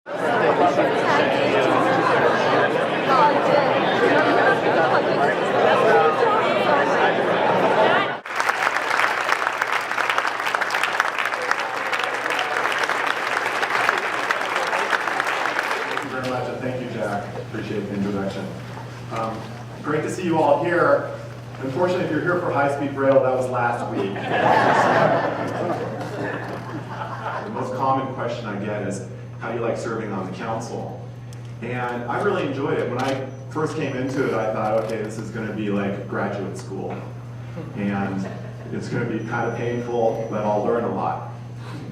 Very much, and thank you, Jack. Appreciate the introduction. Great to see you all here. Unfortunately, if you're here for high-speed rail, that was last week. The most common question I get is, how do you like serving on the council? And I really enjoyed it. When I first came into it, I thought, okay, this is going to be like graduate school. And it's going to be kind of painful, but I'll learn a lot.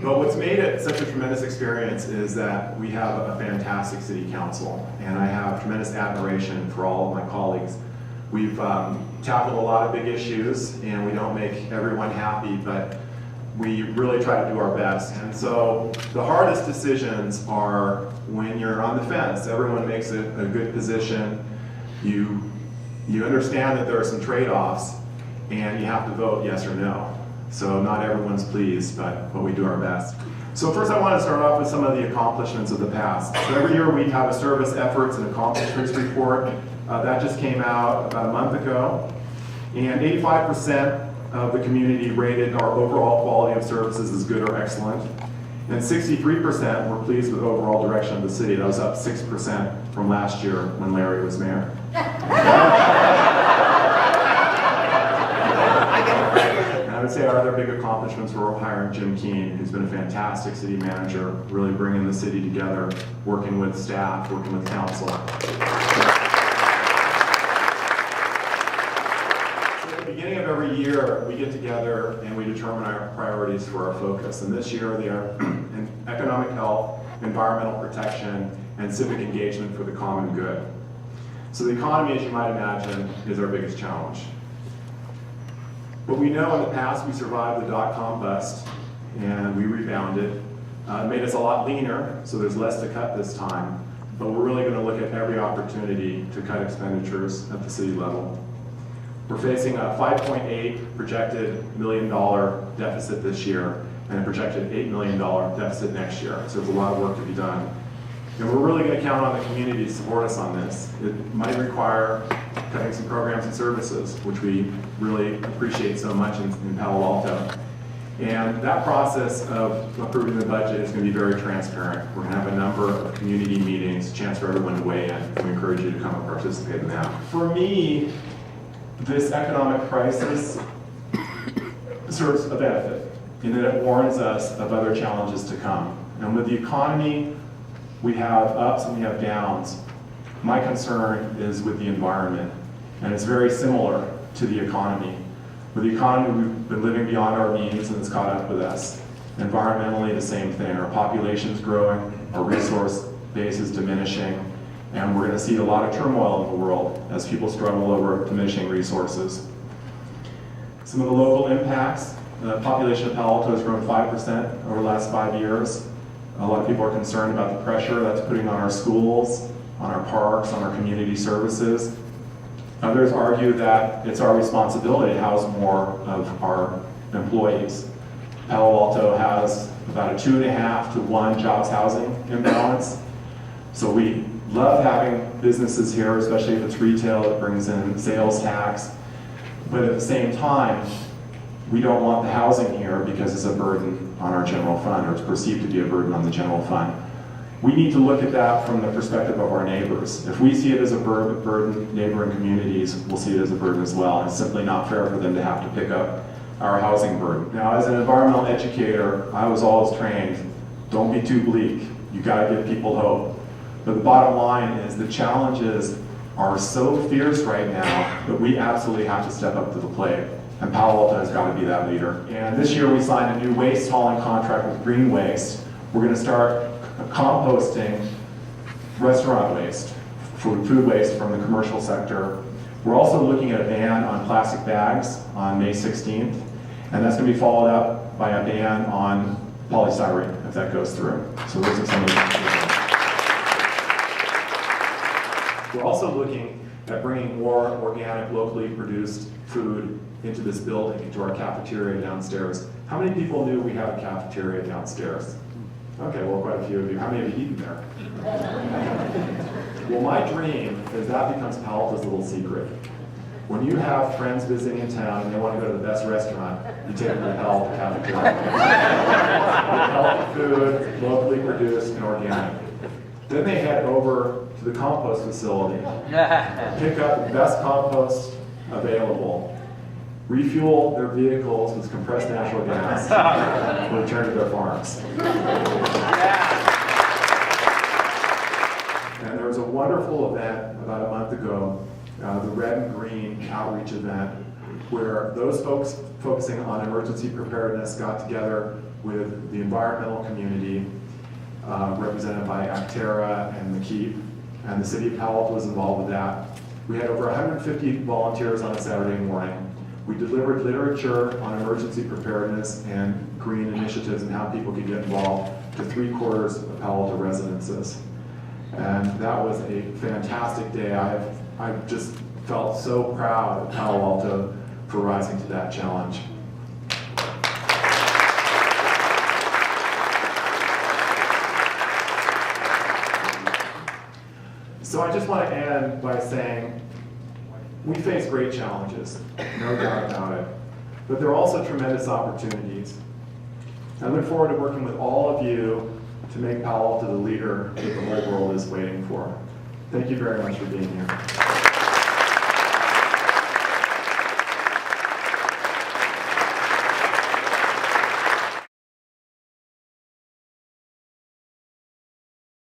But what's made it such a tremendous experience is that we have a fantastic city council, and I have tremendous admiration for all of my colleagues. We've tackled a lot of big issues, and we don't make everyone happy, but we really try to do our best. And so the hardest decisions are when you're on the fence. Everyone makes it a good position. You understand that there are some trade-offs, and you have to vote yes or no. So not everyone's pleased, but we do our best. So first I want to start off with some of the accomplishments of the past. So every year we have a service efforts and accomplishments report. That just came out about a month ago. And 85% of the community rated our overall quality of services as good or excellent. And 63% were pleased with overall direction of the city. That was up 6% from last year when Larry was mayor. I would say our other big accomplishments were hiring Jim Keene, who's been a fantastic city manager, really bringing the city together, working with staff, working with council. So at the beginning of every year, we get together and we determine our priorities for our focus. And this year, they are economic health, environmental protection, and civic engagement for the common good. So the economy, as you might imagine, is our biggest challenge. But we know in the past we survived the dot-com bust and we rebounded. It made us a lot leaner, so there's less to cut this time. But we're really going to look at every opportunity to cut expenditures at the city level. We're facing a $5.8 projected million deficit this year and a projected $8 million deficit next year. So there's a lot of work to be done. And we're really going to count on the community to support us on this. It might require cutting some programs and services, which we really appreciate so much in Palo Alto. And that process of approving the budget is going to be very transparent. We're going to have a number of community meetings, a chance for everyone to weigh in, and we encourage you to come and participate in that. For me, this economic crisis serves a benefit in that it warns us of other challenges to come. And with the economy, we have ups and we have downs. My concern is with the environment, and it's very similar to the economy. With the economy, we've been living beyond our means and it's caught up with us. Environmentally, the same thing. Our population's growing, our resource base is diminishing, and we're going to see a lot of turmoil in the world as people struggle over diminishing resources. Some of the local impacts, the population of Palo Alto has grown 5% over the last 5 years. A lot of people are concerned about the pressure that's putting on our schools, on our parks, on our community services. Others argue that it's our responsibility to house more of our employees. Palo Alto has about a 2.5 to 1 jobs housing imbalance. So we love having businesses here, especially if it's retail, it brings in sales tax. But at the same time, we don't want the housing here because it's a burden on our general fund, or it's perceived to be a burden on the general fund. We need to look at that from the perspective of our neighbors. If we see it as a burden, neighboring communities will see it as a burden as well. And it's simply not fair for them to have to pick up our housing burden. Now, as an environmental educator, I was always trained, don't be too bleak. You gotta give people hope. But the bottom line is the challenges are so fierce right now that we absolutely have to step up to the plate. And Palo Alto has got to be that leader. And this year we signed a new waste hauling contract with Green Waste. We're going to start composting restaurant waste, food waste from the commercial sector. We're also looking at a ban on plastic bags on May 16th, and that's going to be followed up by a ban on polystyrene if that goes through. So those are some of the things. We're also looking at bringing more organic, locally produced food into this building, into our cafeteria downstairs. How many people knew we have a cafeteria downstairs? Okay, well, quite a few of you. How many have you eaten there? Well, my dream is that becomes Palo Alto's little secret. When you have friends visiting in town and they want to go to the best restaurant, you take them to the Palo Alto cafeteria. Healthy food, locally produced and organic. Then they head over to the compost facility, pick up the best compost available, refuel their vehicles with compressed natural gas, and return to their farms. And there was a wonderful event about a month ago, the Red and Green outreach event, where those folks focusing on emergency preparedness got together with the environmental community, represented by Actera and McKeep, and the city of Palo Alto was involved with that. We had over 150 volunteers on a Saturday morning. We delivered literature on emergency preparedness and green initiatives and how people could get involved to 3/4 of Palo Alto residences. And that was a fantastic day. I just felt so proud of Palo Alto for rising to that challenge. So I just want to end by saying we face great challenges, no doubt about it, but there are also tremendous opportunities. I look forward to working with all of you to make Palo Alto the leader that the whole world is waiting for. Thank you very much for being here.